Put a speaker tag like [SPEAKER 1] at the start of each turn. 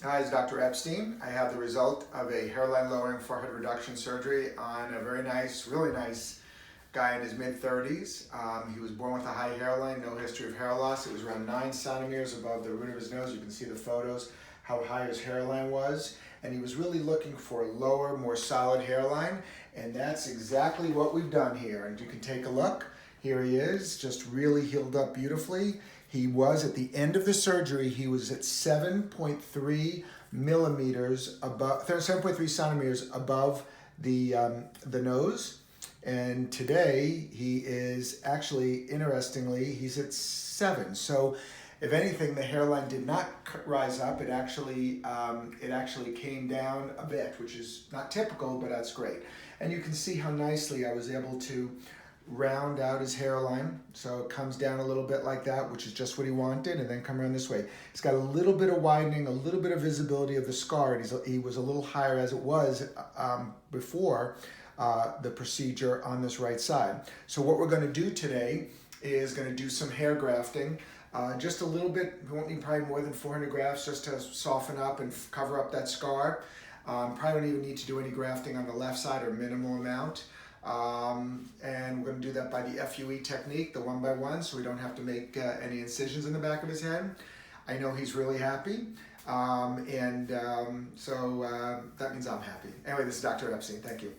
[SPEAKER 1] Hi, it's Dr. Epstein. I have the result of a hairline lowering forehead reduction surgery on a very nice, really nice guy in his mid-30s. He was born with a high hairline, no history of hair loss. It was around 9 centimeters above the root of his nose. You can see the photos, how high his hairline was. And he was really looking for a lower, more solid hairline. And that's exactly what we've done here. And you can take a look. Here he is, just really healed up beautifully. He was, at the end of the surgery, he was at 7.3 millimeters above, 7.3 centimeters above the nose. And today he is actually, interestingly, he's at 7. So if anything, the hairline did not rise up. It actually came down a bit, which is not typical, but that's great. And you can see how nicely I was able to round out his hairline. So it comes down a little bit like that, which is just what he wanted, and then come around this way. He's got a little bit of widening, a little bit of visibility of the scar, and he was a little higher as it was before the procedure on this right side. So what we're going to do today is going to do some hair grafting. Just a little bit, we won't need probably more than 400 grafts just to soften up and cover up that scar. Probably don't even need to do any grafting on the left side, or minimal amount. And we're going to do that by the FUE technique, the 1 by 1, so we don't have to make any incisions in the back of his head. I know he's really happy, so that means I'm happy. Anyway, this is Dr. Epstein. Thank you.